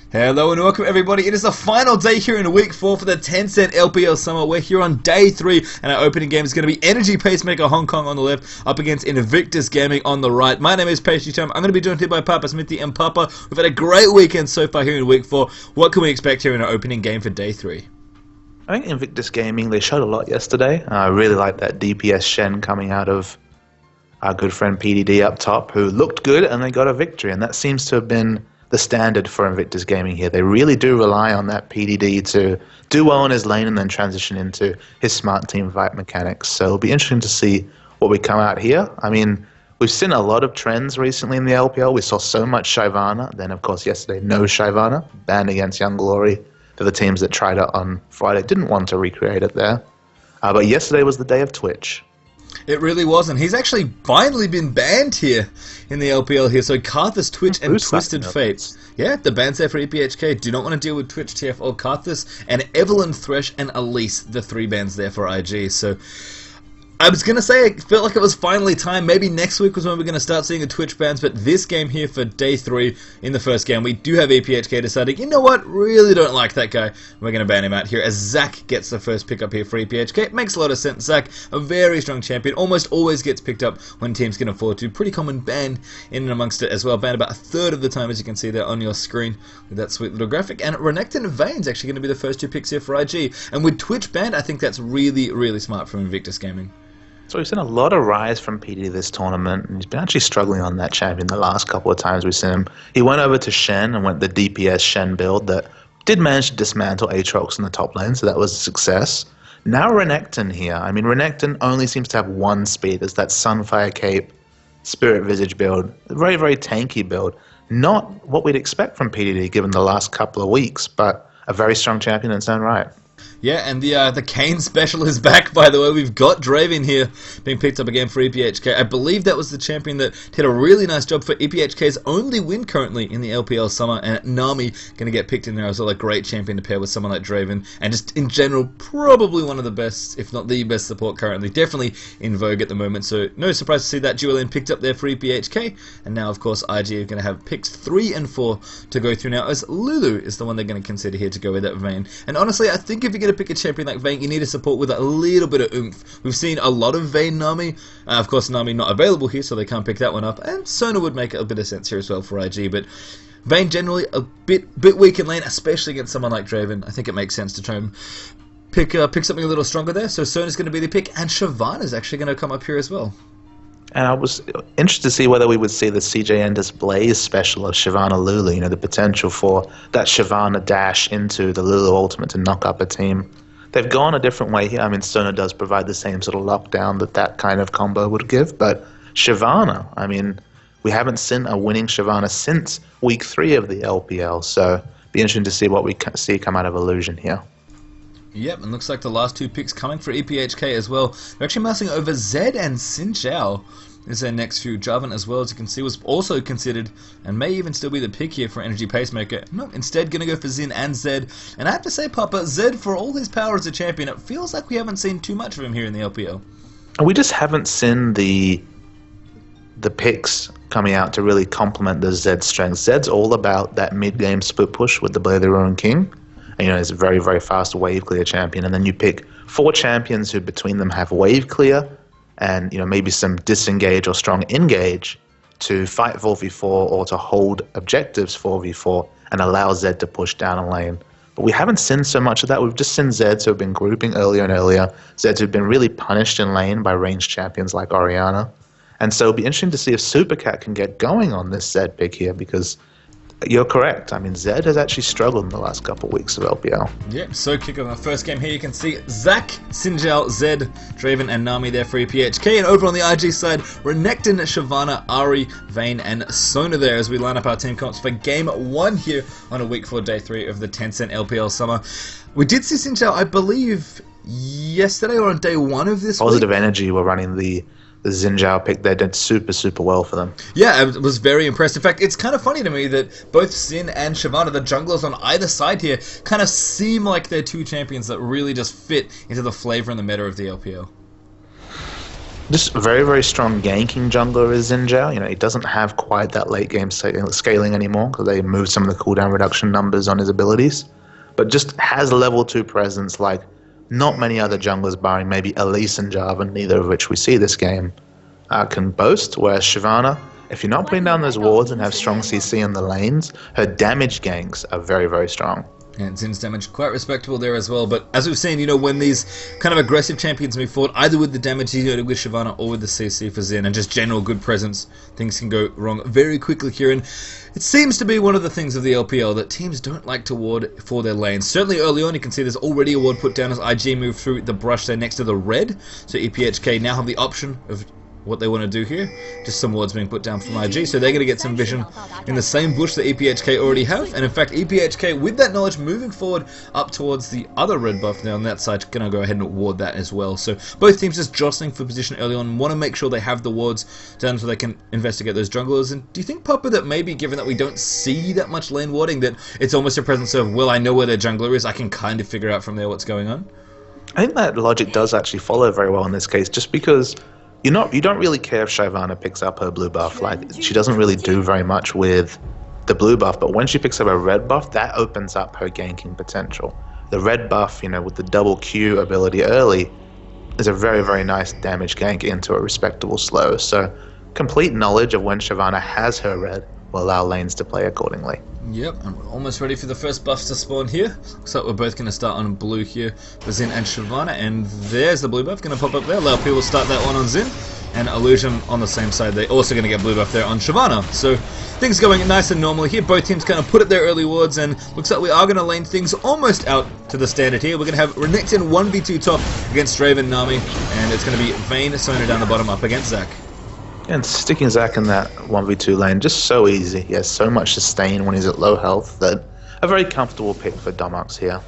Hello and welcome everybody. It is the final day here in week 4 for the Tencent LPL Summer. We're here on day 3 and our opening game is going to be Energy Pacemaker Hong Kong on the left up against Invictus Gaming on the right. My name is Pastry Tom. I'm going to be joined here by Papa Smithy and Papa. We've had a great weekend so far here in week 4. What can we expect here in our opening game for day 3? I think Invictus Gaming, they showed a lot yesterday. I really like that DPS Shen coming out of our good friend PDD up top, who looked good and they got a victory, and that seems to have been the standard for Invictus Gaming here. They really do rely on that PDD to do well in his lane and then transition into his smart team fight mechanics. So it'll be interesting to see what we come out here. I mean, we've seen a lot of trends recently in the LPL. We saw so much Shyvana, then of course yesterday no Shyvana, banned against Young Glory for the teams that tried it on Friday, didn't want to recreate it there. But yesterday was the day of Twitch. It really wasn't. He's actually finally been banned here in the LPL here. So Karthus, Twitch, and Twisted Fates. Yeah, the bans there for EPHK. Do not want to deal with Twitch, TF, or Karthus. And Evelyn, Thresh, and Elise, the 3 bans there for IG. So I was going to say it felt like it was finally time. Maybe next week was when we're going to start seeing the Twitch bans, but this game here for day 3 in the first game, we do have EPHK deciding, you know what, really don't like that guy. We're going to ban him out here as Zach gets the first pick up here for EPHK. It makes a lot of sense. Zach, a very strong champion, almost always gets picked up when teams can afford to. Pretty common ban in and amongst it as well. Banned about a third of the time, as you can see there on your screen with that sweet little graphic. And Renekton and Vayne's actually going to be the first 2 picks here for IG. And with Twitch banned, I think that's really, really smart from Invictus Gaming. So we've seen a lot of rise from PD this tournament, and he's been actually struggling on that champion the last couple of times we've seen him. He went over to Shen and went the DPS Shen build that did manage to dismantle Aatrox in the top lane, so that was a success. Now Renekton here. I mean, Renekton only seems to have one speed. It's that Sunfire Cape, Spirit Visage build. A very, very tanky build. Not what we'd expect from PDD given the last couple of weeks, but a very strong champion in its own right. Yeah, and the Kane special is back, by the way. We've got Draven here being picked up again for EPHK. I believe that was the champion that did a really nice job for EPHK's only win currently in the LPL Summer, and Nami going to get picked in there as well. A great champion to pair with someone like Draven, and just in general, probably one of the best, if not the best support currently. Definitely in vogue at the moment, so no surprise to see that dual lane picked up there for EPHK. And now, of course, IG are going to have picks 3 and 4 to go through now, as Lulu is the one they're going to consider here to go with that Vayne. And honestly, I think if you're going to pick a champion like Vayne, you need to support with a little bit of oomph. We've seen a lot of Vayne Nami. Of course, Nami not available here, so they can't pick that one up. And Sona would make a bit of sense here as well for IG, but Vayne generally a bit weak in lane, especially against someone like Draven. I think it makes sense to try and pick something a little stronger there. So Sona's going to be the pick, and Shyvana's actually going to come up here as well. And I was interested to see whether we would see the CJ Enders Blaze special of Shyvana Lulu, you know, the potential for that Shyvana dash into the Lulu ultimate to knock up a team. They've gone a different way here. I mean, Sona does provide the same sort of lockdown that kind of combo would give, but Shyvana, I mean, we haven't seen a winning Shyvana since week 3 of the LPL, so be interesting to see what we see come out of Illusion here. Yep, and looks like the last 2 picks coming for EPHK as well. They're actually mousing over Zed and Xin Zhao is their next few. Jarvan, as well, as you can see, was also considered and may even still be the pick here for Energy Pacemaker. No, instead going to go for Xin and Zed. And I have to say, Papa, Zed, for all his power as a champion, it feels like we haven't seen too much of him here in the LPL. We just haven't seen the picks coming out to really complement the Zed strength. Zed's all about that mid-game split push with the Blade of the Ruined King. And, you know, he's a very, very fast wave clear champion. And then you pick 4 champions who between them have wave clear and, you know, maybe some disengage or strong engage to fight 4v4 or to hold objectives 4v4 and allow Zed to push down a lane. But we haven't seen so much of that. We've just seen Zeds who have been grouping earlier and earlier, Zeds who've been really punished in lane by ranged champions like Orianna. And so it'll be interesting to see if Supercat can get going on this Zed pick here, because you're correct. I mean, Zed has actually struggled in the last couple of weeks of LPL. Yep, so kick off the first game here. You can see Zac, Xin Zhao, Zed, Draven, and Nami there for EPHK. And over on the IG side, Renekton, Shyvana, Ari, Vayne, and Sona there as we line up our team comps for game 1 here on a week 4 day 3 of the Tencent LPL Summer. We did see Xin Zhao, I believe, yesterday or on day 1 of this Positive week. Energy were running the Xin Zhao pick. They did super, super well for them. Yeah, I was very impressed. In fact, it's kind of funny to me that both Xin and Shyvana, the junglers on either side here, kind of seem like they're 2 champions that really just fit into the flavor and the meta of the LPL. Just very, very strong ganking jungler is Xin Zhao. He doesn't have quite that late game scaling anymore because they moved some of the cooldown reduction numbers on his abilities. But just has level 2 presence like not many other junglers, barring maybe Elise and Jarvan, neither of which we see this game, can boast. Whereas Shyvana, if you're not putting down those wards and have strong CC in the lanes, her damage ganks are very, very strong. And Zin's damage quite respectable there as well, but as we've seen, when these kind of aggressive champions move forward, either with the damage he's doing with Shyvana or with the CC for Zin, and just general good presence, things can go wrong very quickly here, and it seems to be one of the things of the LPL that teams don't like to ward for their lanes. Certainly early on, you can see there's already a ward put down as IG moved through the brush there next to the red, so EPHK now have the option of what they want to do here. Just some wards being put down from IG, so they're going to get some vision in the same bush that EPHK already have, and in fact EPHK with that knowledge moving forward up towards the other red buff there on that side, going to go ahead and ward that as well. So both teams just jostling for position early on, want to make sure they have the wards down so they can investigate those junglers. And do you think, Papa, that maybe given that we don't see that much lane warding, that it's almost a presence of, well, I know where their jungler is, I can kind of figure out from there what's going on? I think that logic does actually follow very well in this case, just because you don't really care if Shyvana picks up her blue buff. Like, she doesn't really do very much with the blue buff, but when she picks up a red buff, that opens up her ganking potential. The red buff, with the double Q ability early, is a very, very nice damage gank into a respectable slow. So complete knowledge of when Shyvana has her red will allow lanes to play accordingly. Yep, and we're almost ready for the first buffs to spawn here. Looks like we're both going to start on blue here for Xin and Shyvana, and there's the blue buff going to pop up there. LPL will start that one on Xin, and Illusion on the same side. They're also going to get blue buff there on Shyvana. So things going nice and normally here. Both teams kind of put up their early wards, and looks like we are going to lane things almost out to the standard here. We're going to have Renekton 1v2 top against Draven Nami, and it's going to be Vayne Sona down the bottom up against Zac. And sticking Zac in that 1v2 lane, just so easy. He has so much sustain when he's at low health that a very comfortable pick for Domox here.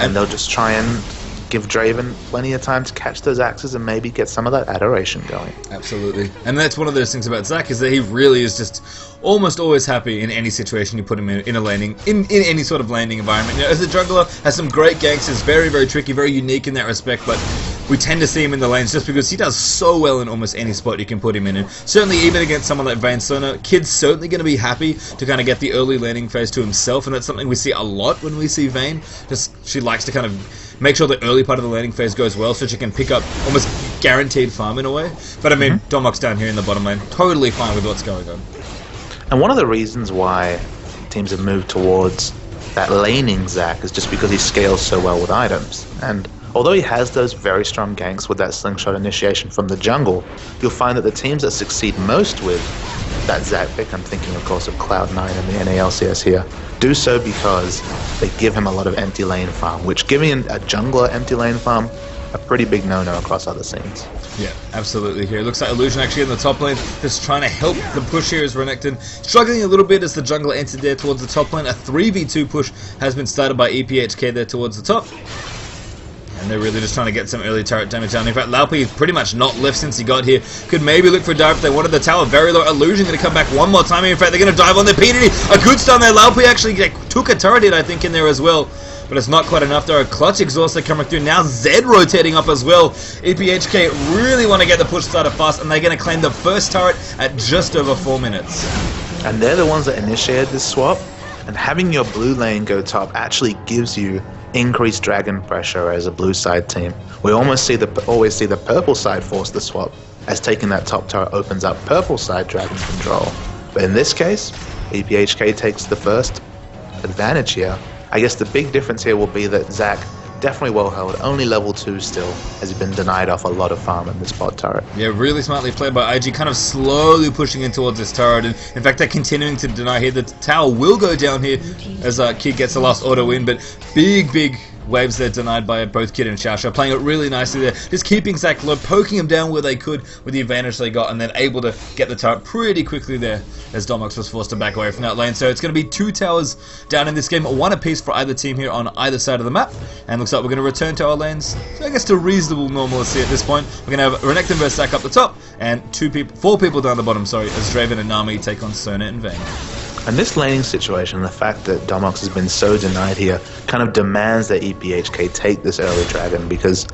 And they'll just try and give Draven plenty of time to catch those axes and maybe get some of that adoration going. Absolutely. And that's one of those things about Zac, is that he really is just almost always happy in any situation you put him in a laning, in any sort of laning environment. As a jungler, has some great ganks, is very, very tricky, very unique in that respect, but we tend to see him in the lanes just because he does so well in almost any spot you can put him in. And certainly even against someone like Vayne Sona, Kid's certainly going to be happy to kind of get the early laning phase to himself, and that's something we see a lot when we see Vayne. Just, she likes to kind of make sure the early part of the laning phase goes well so she can pick up almost guaranteed farm in a way. But I mean, Domox down here in the bottom lane, totally fine with what's going on. And one of the reasons why teams have moved towards that laning Zac is just because he scales so well with items. And although he has those very strong ganks with that slingshot initiation from the jungle, you'll find that the teams that succeed most with that Zac pick, I'm thinking of course of Cloud9 and the NALCS here, do so because they give him a lot of empty lane farm, which giving a jungler empty lane farm, a pretty big no-no across other scenes. Yeah, absolutely here. It looks like Illusion actually in the top lane, just trying to help the push here as Renekton struggling a little bit as the jungler entered there towards the top lane. A 3v2 push has been started by EPHK there towards the top. And they're really just trying to get some early turret damage down. In fact, Laupi is pretty much not left since he got here. Could maybe look for a dive if they wanted the tower. Very low. Illusion going to come back one more time. In fact, they're going to dive on the PDD. A good stun there. Laupi actually took a turret hit, I think, in there as well. But it's not quite enough. There are clutch exhauster coming through. Now Zed rotating up as well. EPHK really want to get the push started fast, and they're going to claim the first turret at just over 4 minutes. And they're the ones that initiated this swap. And having your blue lane go top actually gives you increased dragon pressure as a blue side team. We always see the purple side force the swap, as taking that top turret opens up purple side dragon control. But in this case, EPHK takes the first advantage here. I guess the big difference here will be that Zac, definitely well held, only level 2 still, has been denied off a lot of farm in this bot turret. Yeah, really smartly played by IG, kind of slowly pushing in towards this turret, and in fact they're continuing to deny here. The tower will go down here as Kid gets the last auto win, but big waves there denied by both Kid and Xiaosha, playing it really nicely there, just keeping Zac low, poking him down where they could with the advantage they got, and then able to get the turret pretty quickly there as Domox was forced to back away from that lane. So it's going to be 2 towers down in this game, 1 apiece for either team here on either side of the map, and looks like we're going to return to our lanes, I guess to reasonable normalcy at this point. We're going to have Renekton versus Zac up the top, and 4 people down the bottom, sorry, as Draven and Nami take on Sona and Vayne. And this laning situation, the fact that Domox has been so denied here, kind of demands that EPHK take this early dragon, because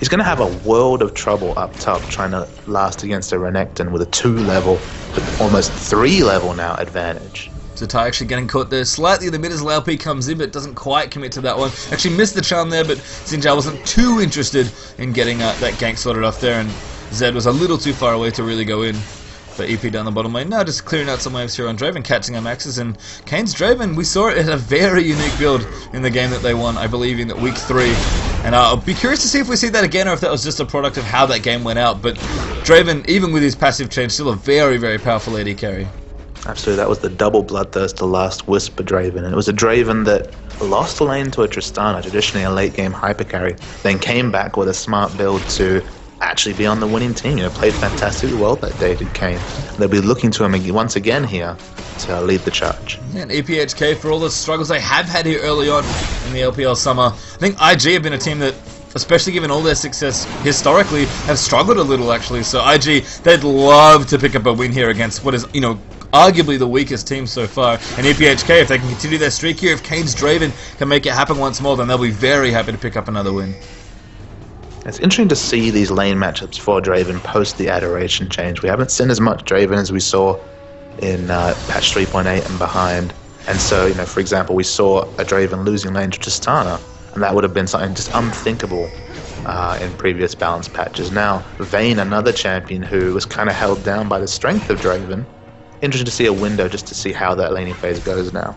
he's going to have a world of trouble up top trying to last against a Renekton with a 2-level, but almost 3-level now advantage. Zatai actually getting caught there slightly in the mid as LP comes in, but doesn't quite commit to that one. Actually missed the charm there, but Xin Zhao wasn't too interested in getting that gank sorted off there, and Zed was a little too far away to really go in. But EP down the bottom lane now, just clearing out some waves here on Draven, catching our maxes, and Kane's Draven, we saw it in a very unique build in the game that they won, I believe, in week 3. And I'll be curious to see if we see that again, or if that was just a product of how that game went out. But Draven, even with his passive change, still a very, very powerful AD carry. Absolutely, that was the double bloodthirst, the last Whisper Draven. And it was a Draven that lost the lane to a Tristana, traditionally a late game hyper carry, then came back with a smart build to actually be on the winning team. You know, played fantastically well that day, did Kane. They'll be looking to him once again here to lead the charge. Yeah, and EPHK, for all the struggles they have had here early on in the LPL Summer, I think IG have been a team that, especially given all their success historically, have struggled a little actually. So IG, they'd love to pick up a win here against what is, you know, arguably the weakest team so far. And EPHK, if they can continue their streak here, if Kane's Draven can make it happen once more, then they'll be very happy to pick up another win. It's interesting to see these lane matchups for Draven post the Adoration change. We haven't seen as much Draven as we saw in patch 3.8 and behind. And so, you know, for example, we saw a Draven losing lane to Tristana, and that would have been something just unthinkable in previous balance patches. Now, Vayne, another champion who was kind of held down by the strength of Draven. Interesting to see a window just to see how that laning phase goes now.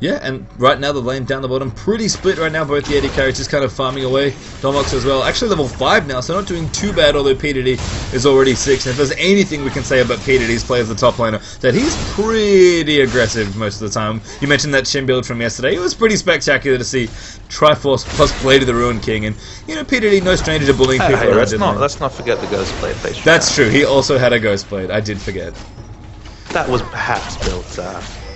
Yeah, and right now the lane down the bottom, pretty split right now, both the AD carries just kind of farming away. Domox as well, actually level 5 now, so not doing too bad, although PDD is already 6. And if there's anything we can say about PDD's play as the top laner, that he's pretty aggressive most of the time. You mentioned that Shin build from yesterday, it was pretty spectacular to see Triforce plus Blade of the Ruined King, and you know, PDD no stranger to bullying people around. Let's not forget the Ghost Blade face. That's true, he also had a Ghost Blade, I did forget. That was perhaps built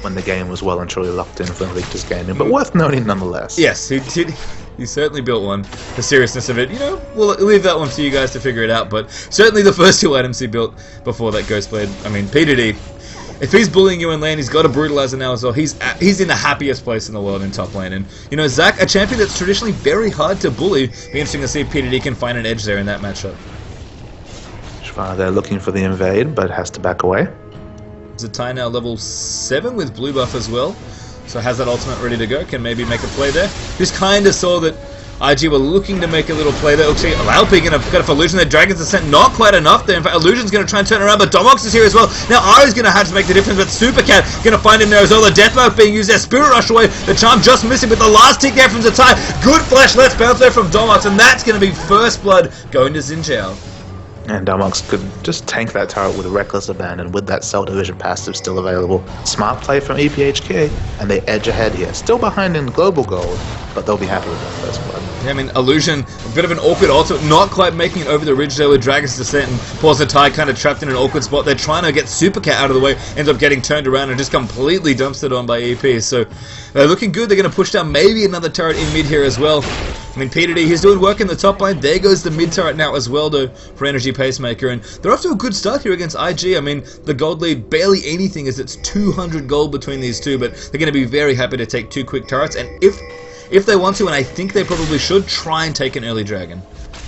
when the game was well and truly locked in for Invictus Gaming, but worth noting nonetheless. Yes, he certainly built one. The seriousness of it, you know, we'll leave that one for you guys to figure it out, but certainly the first 2 items he built before that Ghost Blade. I mean, PDD, if he's bullying you in lane, he's got a Brutalizer now as well. He's in the happiest place in the world in top lane. And, you know, Zac, a champion that's traditionally very hard to bully. Be interesting to see if PDD can find an edge there in that matchup. Shvana there looking for the invade, but has to back away. Zatai now level 7 with blue buff as well, so has that ultimate ready to go, can maybe make a play there. Just kind of saw that IG were looking to make a little play there. Actually, Alpi going to get a Illusion there, Dragon's Ascent not quite enough there. In fact, Illusion's going to try and turn around, but Domox is here as well. Now Ari's going to have to make the difference, but Supercat going to find him there as well. The Death Mark being used there, Spirit Rush away, the Charm just missing with the last tick there from Zatai. Good flash, let's bounce there from Domox, and that's going to be first blood going to Xin Zhao. And Domox could just tank that turret with a reckless abandon with that Cell Division passive still available. Smart play from EPHK, and they edge ahead here. Still behind in global gold, but they'll be happy with that first blood. Yeah, I mean, Illusion, a bit of an awkward ultimate, not quite making it over the ridge there with Dragon's Descent, and Paul Zatai kind of trapped in an awkward spot. They're trying to get Supercat out of the way, ends up getting turned around and just completely dumpstered on by EP. So they're looking good. They're going to push down maybe another turret in mid here as well. I mean, PDD, he's doing work in the top lane. There goes the mid turret now as well, though, for Energy Pacemaker. And they're off to a good start here against IG. I mean, the gold lead, barely anything, as it's 200 gold between these two. But they're going to be very happy to take 2 quick turrets. And if they want to, and I think they probably should, try and take an early dragon.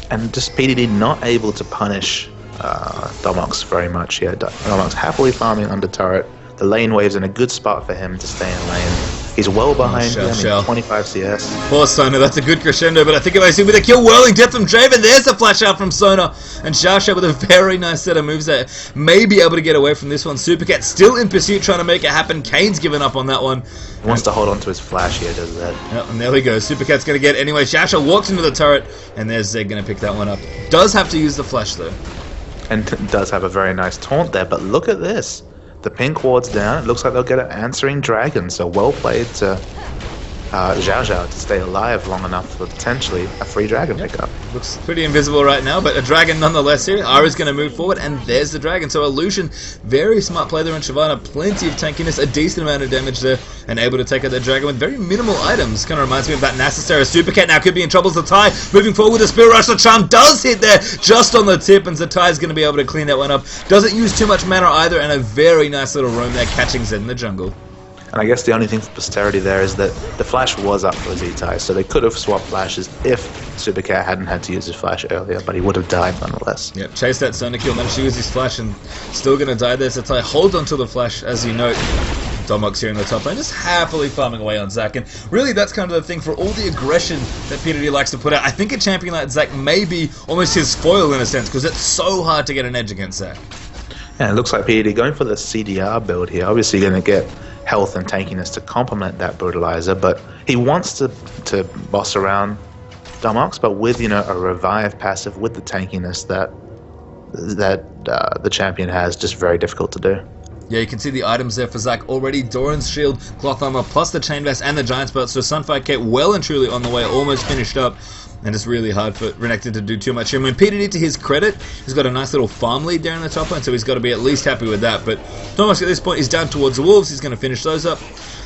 And just PDD not able to punish Domox very much here. Domox happily farming under turret. The lane wave's in a good spot for him to stay in lane. He's well behind him, 25 CS. Poor Sona, that's a good crescendo, but I think if I see with a kill, whirling death from Draven, there's the flash out from Sona. And Xiao with a very nice set of moves there. May be able to get away from this one. Supercat still in pursuit, trying to make it happen. Kane's given up on that one. He wants to hold on to his flash here, does that? Yep, and there we go. Supercat's going to get it anyway. Xiao walks into the turret, and there's Zed going to pick that one up. Does have to use the flash, though. And does have a very nice taunt there, but look at this. The pink ward's down. It looks like they'll get an answering dragon. So well played to Zhao to stay alive long enough for potentially a free dragon pickup. Looks pretty invisible right now, but a dragon nonetheless here. Ara's going to move forward, and there's the dragon. So Illusion, very smart play there on Shyvana. Plenty of tankiness, a decent amount of damage there, and able to take out that dragon with very minimal items. Kind of reminds me of that Nasasera Supercat. Now could be in trouble. Zatai moving forward with a Spirit Rush. The Charm does hit there just on the tip, and Zatai's going to be able to clean that one up. Doesn't use too much mana either, and a very nice little roam there, catching Zed in the jungle. And I guess the only thing for posterity there is that the flash was up for Z-Tai, so they could have swapped flashes if Supercat hadn't had to use his flash earlier, but he would have died nonetheless. Yep, chase that Sonic kill, managed to use his flash and still going to die there. Z-Tai holds onto the flash, as you note. Domox here in the top lane, just happily farming away on Zac, and really that's kind of the thing for all the aggression that PDD likes to put out. I think a champion like Zac may be almost his foil in a sense, because it's so hard to get an edge against Zac. Yeah, it looks like PDD going for the CDR build here. Obviously going to get health and tankiness to complement that brutalizer, but he wants to boss around Domox, but with a revive passive with the tankiness that the champion has, just very difficult to do. Yeah, you can see the items there for Zac already. Doran's shield, cloth armor, plus the chain vest and the giant spell. So Sunfire Cape well and truly on the way, almost finished up. And it's really hard for Renekton to do too much here. I mean, PDD, to his credit, he's got a nice little farm lead there in the top lane, so he's got to be at least happy with that. But Domox at this point is down towards the Wolves. He's going to finish those up.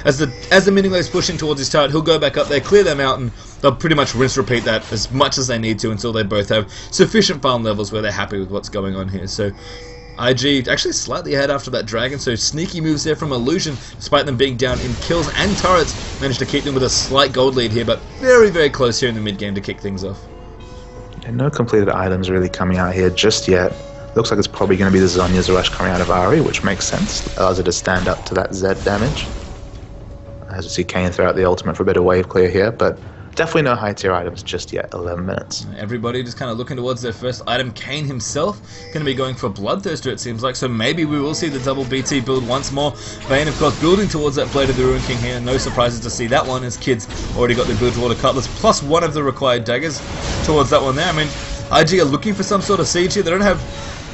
As the minion lane's pushing towards his turret, he'll go back up there, clear them out, and they'll pretty much rinse-repeat that as much as they need to until they both have sufficient farm levels where they're happy with what's going on here. So IG actually slightly ahead after that dragon, so sneaky moves there from Illusion, despite them being down in kills and turrets, managed to keep them with a slight gold lead here, but very, very close here in the mid-game to kick things off. And no completed items really coming out here just yet. Looks like it's probably going to be the Zhonya's rush coming out of Ahri, which makes sense. Allows her to stand up to that Zed damage. As you see Kayn throw out the ultimate for a bit of wave clear here, but definitely no high tier items just yet. 11 minutes. Everybody just kind of looking towards their first item. Kayn himself going to be going for Bloodthirster, it seems like, so maybe we will see the double BT build once more. Vayne, of course, building towards that Blade of the Ruin King here. No surprises to see that one, as Kids already got the Bilgewater Cutlass plus one of the required daggers towards that one there. I mean, IG are looking for some sort of siege here. They don't have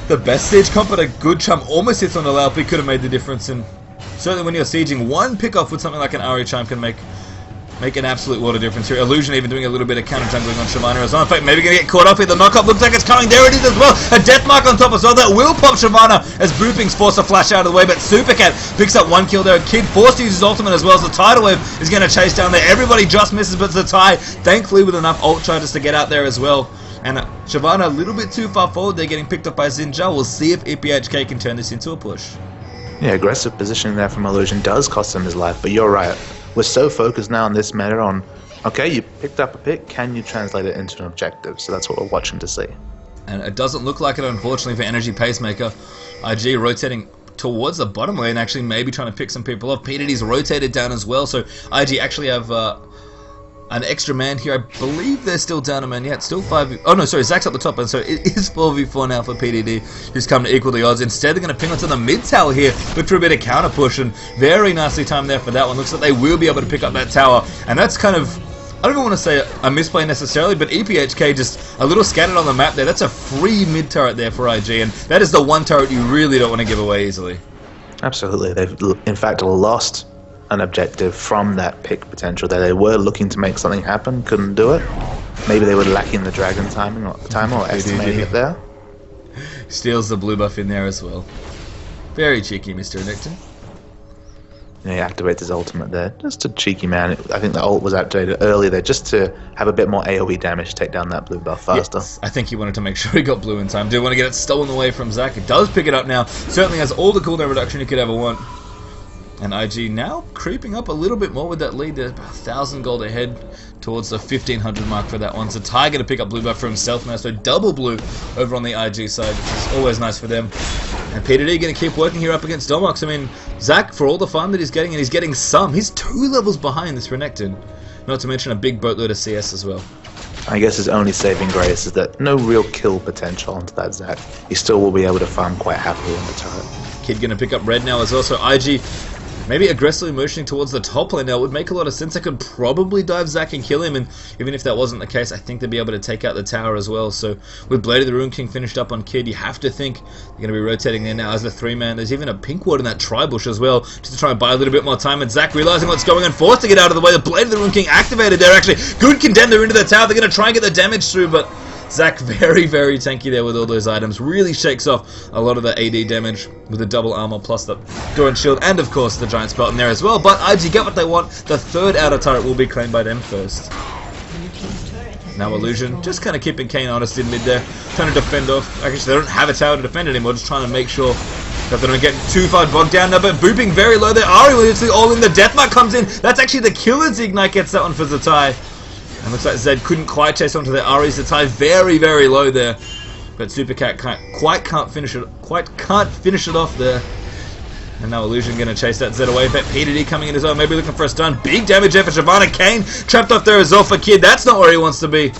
the best siege comp, but a good chump almost hits on the LP could have made the difference. And certainly when you're sieging, one pick-off with something like an Ahri Charm can make an absolute world of difference here. Illusion even doing a little bit of counter jungling on Shyvana as well. In fact, maybe going to get caught up here. The knockup looks like it's coming. There it is as well. A death mark on top as well. That will pop Shyvana as Booping's forced to flash out of the way. But Supercat picks up one kill there. Kid forced to use his ultimate as well. So the Tidal Wave is going to chase down there. Everybody just misses, but Zatai, thankfully with enough ult charges to get out there as well. And Shyvana a little bit too far forward. They're getting picked up by Xinjia. We'll see if EPHK can turn this into a push. Yeah, aggressive positioning there from Illusion does cost him his life, but you're right. We're so focused now on this meta on, okay, you picked up a pick, can you translate it into an objective? So that's what we're watching to see. And it doesn't look like it, unfortunately, for Energy Pacemaker. IG rotating towards the bottom lane, actually maybe trying to pick some people off. PDD's rotated down as well, so IG actually have an extra man here. I believe they're still down a man yet. Still 5v... Oh, no, sorry. Zac's up the top, and so it is 4v4 now for PDD, who's come to equal the odds. Instead, they're going to ping onto the mid tower here. Look for a bit of counter push, and very nicely timed there for that one. Looks like they will be able to pick up that tower, and that's kind of... I don't even want to say a misplay necessarily, but EPHK just a little scattered on the map there. That's a free mid turret there for IG, and that is the one turret you really don't want to give away easily. Absolutely. They've, in fact, lost an objective from that pick potential that they were looking to make something happen, couldn't do it. Maybe they were lacking the dragon timing or estimating it there. Steals the blue buff in there as well. Very cheeky, Mr. Renekton. Yeah, he activates his ultimate there. Just a cheeky man. I think the ult was activated early there just to have a bit more AoE damage to take down that blue buff faster. Yes, I think he wanted to make sure he got blue in time. Did want to get it stolen away from Zac. He does pick it up now. Certainly has all the cooldown reduction he could ever want. And IG now creeping up a little bit more with that lead. They're about 1,000 gold ahead towards the 1,500 mark for that one. So Tiger to pick up blue buff for himself now. So double blue over on the IG side, which is always nice for them. And PDD going to keep working here up against Domox. I mean, Zac, for all the farm that he's getting, and he's getting some, he's 2 levels behind this Renekton. Not to mention a big boatload of CS as well. I guess his only saving grace is that no real kill potential onto that Zac. He still will be able to farm quite happily on the turret. Kid going to pick up red now as well. So IG maybe aggressively motioning towards the top lane now would make a lot of sense. They could probably dive Zac and kill him, and even if that wasn't the case, I think they'd be able to take out the tower as well. So with Blade of the Ruin King finished up on Kid, you have to think they're going to be rotating there now as a 3-man. There's even a pink ward in that tri-bush as well, just to try and buy a little bit more time. And Zac realizing what's going on, forced to get out of the way. The Blade of the Ruin King activated there, actually. Good contender into the tower. They're going to try and get the damage through, but Zac very, very tanky there with all those items. Really shakes off a lot of the AD damage with the double armor plus the Doran shield and, of course, the giant spell in there as well. But IG get what they want. The 3rd outer turret will be claimed by them first. Now Illusion just kind of keeping Kayn honest in mid there, trying to defend off. Actually, they don't have a tower to defend anymore, just trying to make sure Hope they don't get too far bogged down now, but booping very low there. Ari literally all in. The Deathmark comes in. That's actually the killer's Ignite gets that one for Zatai. And looks like Zed couldn't quite chase onto the Ari. Zatai very, very low there. But Supercat can't finish it off there. And now Illusion going to chase that Zed away. But PDD coming in as well, maybe looking for a stun. Big damage there for Shyvana. Kane trapped off there as well for Kid. That's not where he wants to be.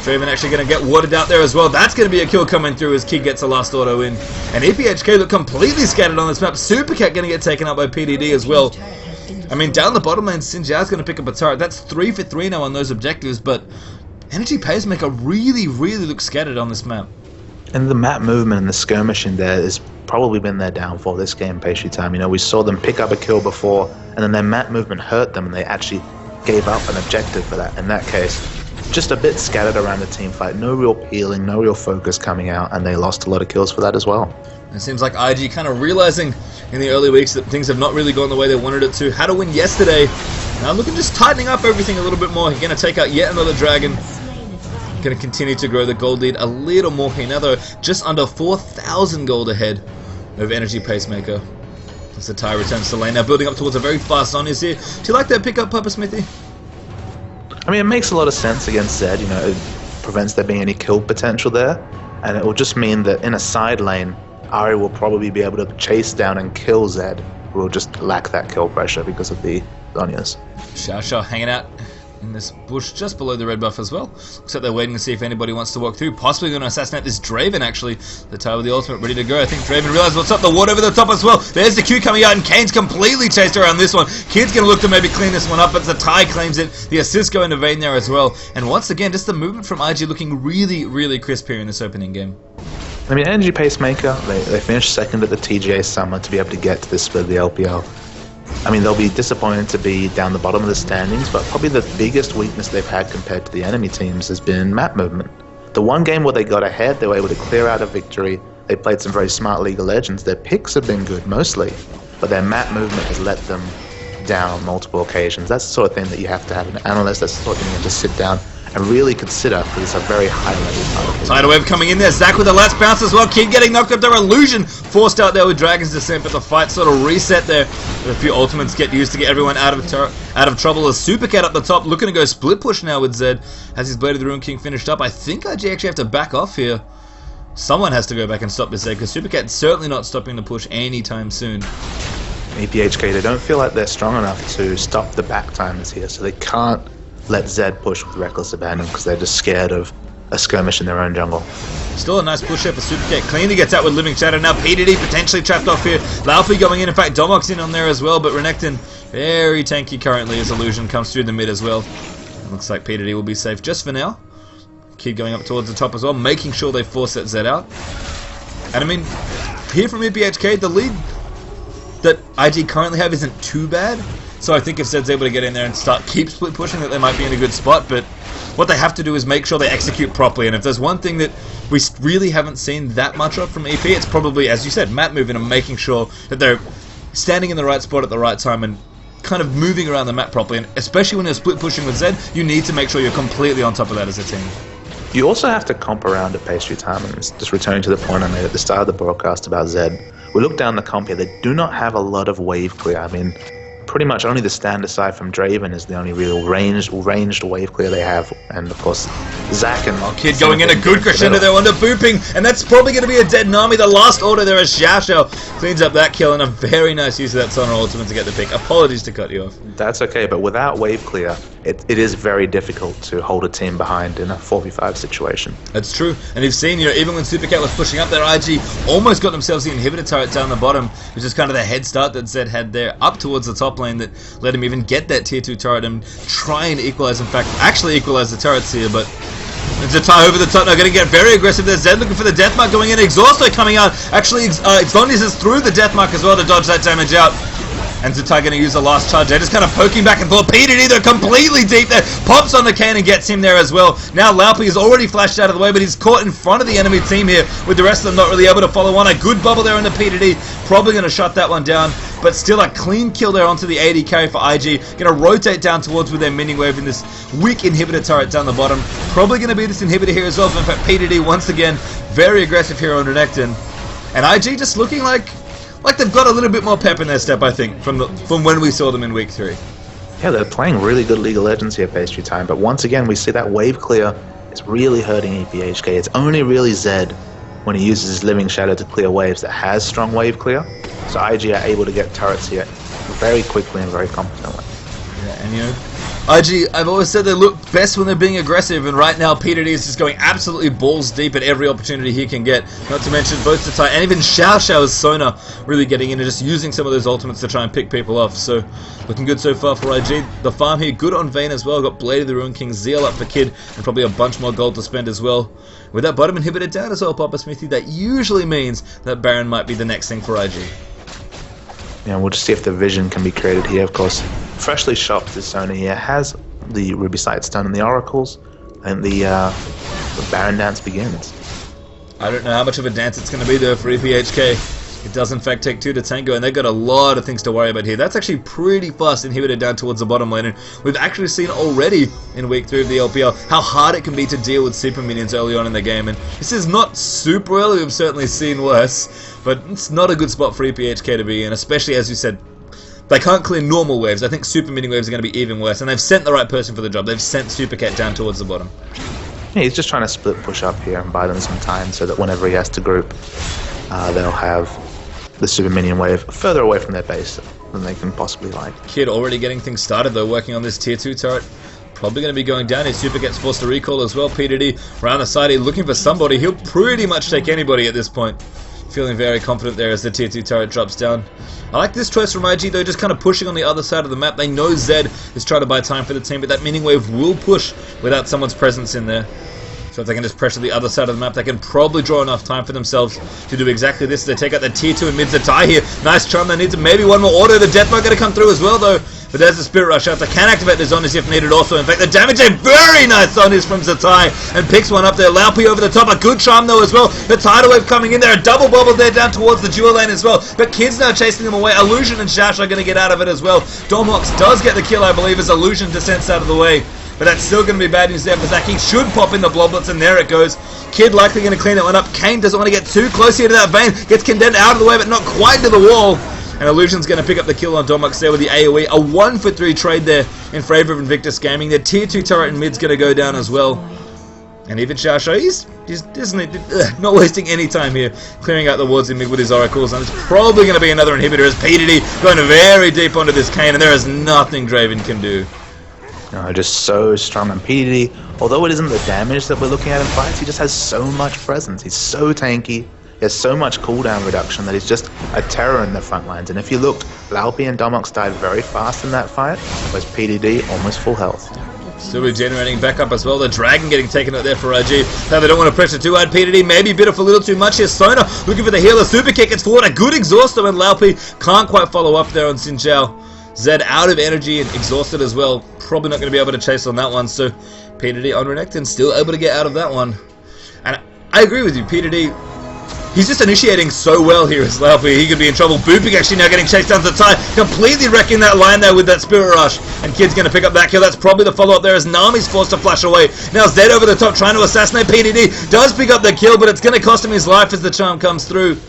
Draven actually going to get watered out there as well. That's going to be a kill coming through as Kid gets a last auto in. And EPHK look completely scattered on this map. Supercat going to get taken out by PDD as well. I mean, down the bottom lane, Xin Zhao's going to pick up a turret. That's 3 for 3 now on those objectives, but Energy Pacemaker really, really looks scattered on this map. And the map movement and the skirmishing there has probably been their downfall this game, Pastry Time. You know, we saw them pick up a kill before, and then their map movement hurt them, and they actually gave up an objective for that. In that case, just a bit scattered around the team fight. No real peeling, no real focus coming out, and they lost a lot of kills for that as well. It seems like IG kind of realizing in the early weeks that things have not really gone the way they wanted it to. Had a win yesterday. Now looking just tightening up everything a little bit more. He's going to take out yet another dragon. Going to continue to grow the gold lead a little more here. Now they're just under 4,000 gold ahead of Energy Pacemaker. As the Ty returns to lane. Now building up towards a very fast Zhonya's here. Do you like that pickup, Papa Smithy? I mean, it makes a lot of sense against Zed. You know, it prevents there being any kill potential there. And it will just mean that in a side lane, Ari will probably be able to chase down and kill Zed, who will just lack that kill pressure because of the Zhonya's. Xiao hanging out in this bush just below the red buff as well. Looks like they're waiting to see if anybody wants to walk through. Possibly going to assassinate this Draven, actually. The Ty with the ultimate ready to go. I think Draven realized what's up. The ward over the top as well. There's the Q coming out, and Kane's completely chased around this one. Kid's going to look to maybe clean this one up, but the Ty claims it. The assist going to Vayne there as well. And once again, just the movement from IG looking really, really crisp here in this opening game. I mean, Energy Pacemaker, they finished second at the TGA Summer to be able to get to this split of the LPL. I mean, they'll be disappointed to be down the bottom of the standings, but probably the biggest weakness they've had compared to the enemy teams has been map movement. The one game where they got ahead, they were able to clear out a victory. They played some very smart League of Legends. Their picks have been good mostly, but their map movement has let them down on multiple occasions. That's the sort of thing that you have to have an analyst. That's the sort of thing you have to sit down and really consider, because it's a very high level. Tidal Wave coming in there. Zach with the last bounce as well. Kid getting knocked up there. Illusion forced out there with Dragon's Descent, but the fight sort of reset there. A few ultimates get used to get everyone out of trouble. As Supercat up the top looking to go split push now with Zed as his Blade of the Ruin King finished up. I think IG actually have to back off here. Someone has to go back and stop this Zed, because Supercat's certainly not stopping the push anytime soon. EPHK, they don't feel like they're strong enough to stop the back timers here, so they can't let Zed push with reckless abandon because they're just scared of a skirmish in their own jungle. Still a nice push here for Supercat. Cleanly gets out with Living Shadow. Now PDD potentially trapped off here. Laufey going in. In fact, Domok's in on there as well, but Renekton very tanky currently as Illusion comes through the mid as well. It looks like PDD will be safe just for now. Kid going up towards the top as well, making sure they force that Zed out. And I mean, here from EPHK, the lead that IG currently have isn't too bad. So I think if Zed's able to get in there and keep split pushing, that they might be in a good spot. But what they have to do is make sure they execute properly. And if there's one thing that we really haven't seen that much of from EP, it's probably, as you said, map moving and making sure that they're standing in the right spot at the right time and kind of moving around the map properly. And especially when you're split pushing with Zed, you need to make sure you're completely on top of that as a team. You also have to comp around at Pastry Time, and just returning to the point I made at the start of the broadcast about Zed. We look down the comp here, they do not have a lot of wave clear. I mean, pretty much only the stand aside from Draven is the only real ranged wave clear they have, and of course Zac and Kid going in a good crescendo there under booping, and that's probably going to be a dead Nami. The last order there is Xiao cleans up that kill, and a very nice use of that Sonar ultimate to get the pick. Apologies to cut you off. That's okay, but without wave clear, it is very difficult to hold a team behind in a 4v5 situation. That's true, and you've seen, even when Supercat was pushing up there, IG almost got themselves the inhibitor turret down the bottom, which is kind of the head start that Zed had there up towards the top lane that let him even get that tier 2 turret and try and equalize, in fact, actually equalize the turrets here, but Zatai over the top now, going to get very aggressive there. Zed looking for the Deathmark going in, Exhausto coming out, actually Xlondius is through the Deathmark as well to dodge that damage out. And Zatai going to use the last charge. They're just kind of poking back and forth. PDD, they're completely deep there. Pops on the can and gets him there as well. Now Laufey is already flashed out of the way, but he's caught in front of the enemy team here, with the rest of them not really able to follow on. A good bubble there in the PDD. Probably going to shut that one down. But still a clean kill there onto the AD carry for IG. Going to rotate down towards with their mini wave in this weak inhibitor turret down the bottom. Probably going to be this inhibitor here as well. In fact, PDD once again very aggressive here on Renekton. And IG just looking like they've got a little bit more pep in their step, I think, from when we saw them in Week 3. Yeah, they're playing really good League of Legends here, Pastry Time, but once again we see that wave clear is really hurting EPHK. It's only really Zed, when he uses his Living Shadow to clear waves, that has strong wave clear. So IG are able to get turrets here very quickly and very competently. Yeah, and you know, IG, I've always said they look best when they're being aggressive, and right now Peter D is just going absolutely balls deep at every opportunity he can get. Not to mention both Tatai and even Xiao Xiao's Sona really getting in and just using some of those ultimates to try and pick people off. So, looking good so far for IG. The farm here, good on Vayne as well. Got Blade of the Ruin King, Zeal up for Kid, and probably a bunch more gold to spend as well. With that bottom inhibitor down as well, Papa Smithy, that usually means that Baron might be the next thing for IG. Yeah, we'll just see if the vision can be created here. Of course, freshly shopped Sona here has the Ruby Sightstone and the Oracles, and the Baron dance begins. I don't know how much of a dance it's going to be though for EPHK. It does in fact take 2 to tango, and they've got a lot of things to worry about here. That's actually pretty fast inhibitor down towards the bottom lane, and we've actually seen already in Week 3 of the LPL how hard it can be to deal with super minions early on in the game, and this is not super early. We've certainly seen worse, but it's not a good spot for EPHK to be in, especially as you said, they can't clear normal waves. I think super mini waves are going to be even worse, and they've sent the right person for the job. They've sent Supercat down towards the bottom. Yeah, he's just trying to split push up here and buy them some time so that whenever he has to group, they'll have the super minion wave further away from their base than they can possibly like. Kid already getting things started though, working on this tier 2 turret. Probably going to be going down. His super gets forced to recall as well. PDD around the side here looking for somebody. He'll pretty much take anybody at this point. Feeling very confident there as the tier 2 turret drops down. I like this choice from IG though, just kind of pushing on the other side of the map. They know Zed is trying to buy time for the team, but that minion wave will push without someone's presence in there. So if they can just pressure the other side of the map, they can probably draw enough time for themselves to do exactly this. They take out the tier 2 and mid to tie here. Nice charm, they need maybe one more auto. The death might going to come through as well though. But there's the Spirit Rush out. They can activate the Zonies if needed also. In fact, the damage, a very nice Zonies from Zatai. And picks one up there. Laopi over the top. A good charm though as well. The Tidal Wave coming in there. A double bubble there down towards the dual lane as well. But Kid's now chasing them away. Illusion and Shash are going to get out of it as well. Domhox does get the kill, I believe, as Illusion descents out of the way. But that's still going to be bad news there for Zach. He should pop in the Bloblets, and there it goes. Kid likely going to clean that one up. Kane doesn't want to get too close here to that Vayne. Gets condemned out of the way, but not quite to the wall. And Illusion's going to pick up the kill on Domhox there with the AoE. A 1-for-3 trade there in favour of Invictus Gaming. Their tier 2 turret in mid's going to go down as well. And even Xiao Xiao, he's not wasting any time here, clearing out the wards in mid with his oracles. And it's probably going to be another inhibitor as PDD going very deep onto this Kane, and there is nothing Draven can do. Just so strong. And PDD, although it isn't the damage that we're looking at in fights, he just has so much presence. He's so tanky. He has so much cooldown reduction that he's just a terror in the front lines. And if you looked, Laopi and Domhox died very fast in that fight, whereas PDD almost full health. Still regenerating back up as well. The Dragon getting taken out there for IG. Now they don't want to pressure too hard. PDD maybe bit off a little too much here. Sona looking for the healer. Super kick gets forward. A good exhauster, and Laopi can't quite follow up there on Xin Zhao. Zed out of energy and exhausted as well. Probably not going to be able to chase on that one. So PDD on Renekton still able to get out of that one. And I agree with you, PDD. He's just initiating so well here as Laopi. He could be in trouble. Booping actually now getting chased down to the tie. Completely wrecking that line there with that Spirit Rush. And Kid's going to pick up that kill. That's probably the follow-up there as Nami's forced to flash away. Now Zed over the top trying to assassinate PDD. Does pick up the kill, but it's going to cost him his life as the charm comes through.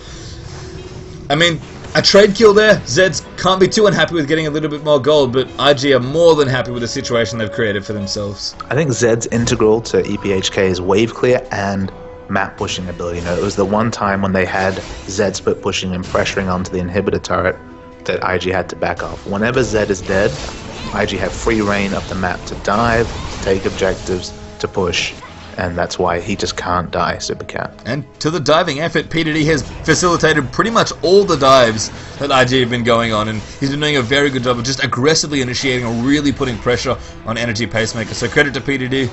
I mean, a trade kill there. Zeds can't be too unhappy with getting a little bit more gold, but IG are more than happy with the situation they've created for themselves. I think Zed's integral to EPHK's wave clear and map pushing ability. You know, it was the one time when they had Zed split pushing and pressuring onto the inhibitor turret that IG had to back off. Whenever Zed is dead, IG have free reign of the map to dive, to take objectives, to push. And that's why he just can't die, Supercat. And to the diving effort, PDD has facilitated pretty much all the dives that IG have been going on, and he's been doing a very good job of just aggressively initiating and really putting pressure on Energy Pacemaker. So credit to PDD.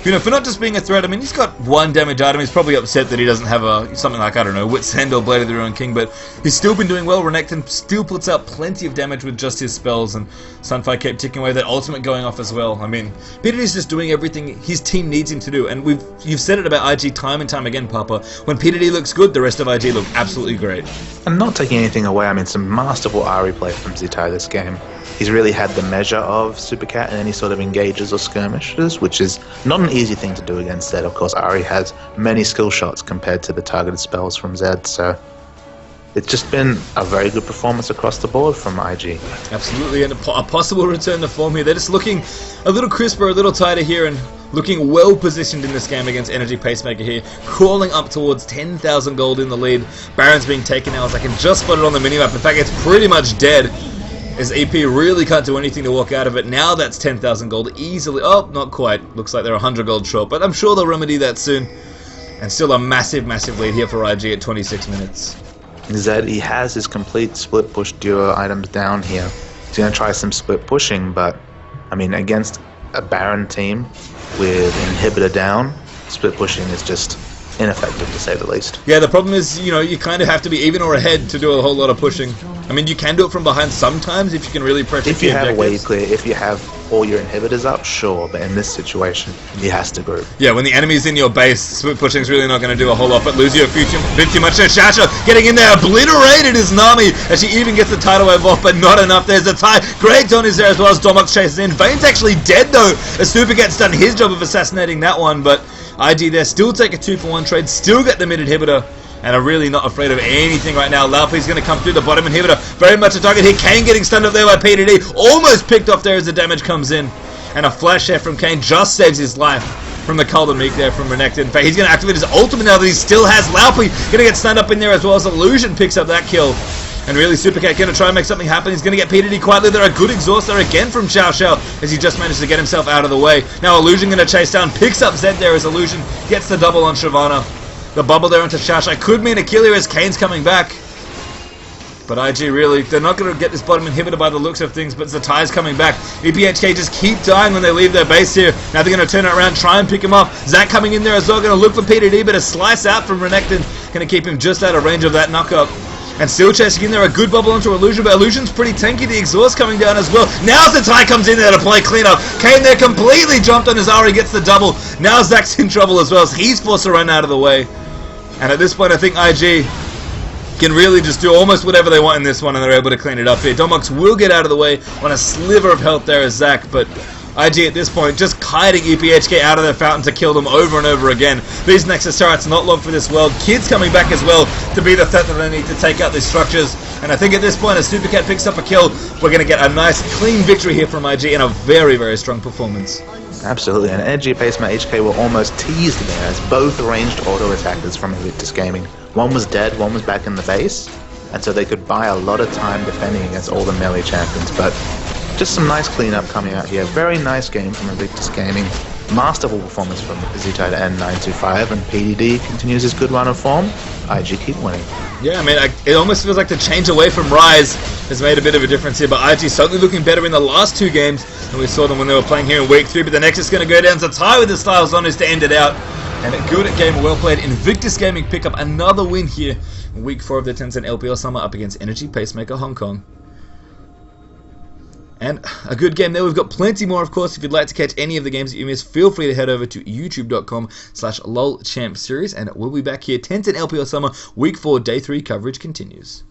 You know, for not just being a threat. I mean, he's got one damage item. He's probably upset that he doesn't have something like, I don't know, Wit's End or Blade of the Ruin King, but he's still been doing well. Renekton still puts out plenty of damage with just his spells, and Sunfire kept ticking away, that ultimate going off as well. I mean, PDD's just doing everything his team needs him to do, and you've said it about IG time and time again, Papa. When PDD looks good, the rest of IG look absolutely great. And not taking anything away, I mean, some masterful Ahri play from Zitai this game. He's really had the measure of Supercat in any sort of engages or skirmishes, which is not an easy thing to do against Zed. Of course, Ahri has many skill shots compared to the targeted spells from Zed, so it's just been a very good performance across the board from IG. Absolutely, and a possible return to form here. They're just looking a little crisper, a little tighter here, and looking well positioned in this game against Energy Pacemaker here, crawling up towards 10,000 gold in the lead. Baron's being taken now, as I can just spot it on the minimap. In fact, it's pretty much dead, as EP really can't do anything to walk out of it. Now that's 10,000 gold easily. Oh, not quite. Looks like they're 100 gold short, but I'm sure they'll remedy that soon. And still a massive, massive lead here for IG at 26 minutes. Zed, he has his complete split push duo items down here. He's going to try some split pushing, but I mean, against a Baron team with inhibitor down, split pushing is just ineffective, to say the least. Yeah, the problem is, you know, you kind of have to be even or ahead to do a whole lot of pushing. I mean, you can do it from behind sometimes if you can really pressure. If you have wave clear, if you have all your inhibitors up, sure, but in this situation, he has to group. Yeah, when the enemy's in your base, split pushing's really not going to do a whole lot, but lose you a few too much. Shasha getting in there, obliterated his Nami, as she even gets the tidal wave off, but not enough. There's the tie. Great Don is there as well as Domox chases in. Vane's actually dead though, as Super gets done his job of assassinating that one, but IG there still take a 2-for-1 trade, still get the mid inhibitor, and are really not afraid of anything right now. Laopi's going to come through the bottom inhibitor. Very much a target here. Kane getting stunned up there by PDD. Almost picked off there as the damage comes in. And a flash there from Kane just saves his life from the Calder Meek there from Renekton. In fact, he's going to activate his ultimate now that he still has Laopi. Going to get stunned up in there as well as Illusion picks up that kill. And really, Supercat going to try and make something happen. He's going to get PDD quietly there. A good exhaust there again from Xiao Xiao as he just managed to get himself out of the way. Now Illusion going to chase down, picks up Zed there as Illusion gets the double on Shyvana. The bubble there onto Xiao Xiao could mean a kill here as Kane's coming back. But IG really, they're not going to get this bottom inhibitor by the looks of things, but Zatai's coming back. EPHK just keep dying when they leave their base here. Now they're going to turn it around, try and pick him up. Zac coming in there as well, going to look for PDD, but a slice out from Renekton. Going to keep him just out of range of that knock-up. And still chasing in there, a good bubble onto Illusion, but Illusion's pretty tanky, the exhaust coming down as well. Now Zatai comes in there to play cleanup. Kane there completely jumped on his Ari, gets the double. Now Zac's in trouble as well, as he's forced to run out of the way. And at this point, I think IG can really just do almost whatever they want in this one, and they're able to clean it up here. Domox will get out of the way on a sliver of health there as Zac, but IG at this point just kiting EPHK out of their fountain to kill them over and over again. These Nexus turrets not long for this world. Kids coming back as well to be the threat that they need to take out these structures. And I think at this point, as Supercat picks up a kill, we're going to get a nice clean victory here from IG and a very, very strong performance. Absolutely, and Energy Pacemaker HK were almost teased there as both ranged auto attackers from Invictus Gaming. One was dead, one was back in the base, and so they could buy a lot of time defending against all the melee champions, but just some nice cleanup coming out here. Very nice game from Invictus Gaming. Masterful performance from Zeta N925, and PDD continues his good run of form. IG keep winning. Yeah, I mean, it almost feels like the change away from Rise has made a bit of a difference here, but IG certainly looking better in the last two games than we saw them when they were playing here in Week 3, but the Nexus is going to go down to tie with the Styles on us to end it out. And a good game, well played. Invictus Gaming pick up another win here in Week 4 of the Tencent LPL Summer up against Energy Pacemaker Hong Kong. And a good game there. We've got plenty more, of course. If you'd like to catch any of the games that you missed, feel free to head over to youtube.com/lolchampseries, and we'll be back here. Tencent LPL Summer Week 4 Day 3 coverage continues.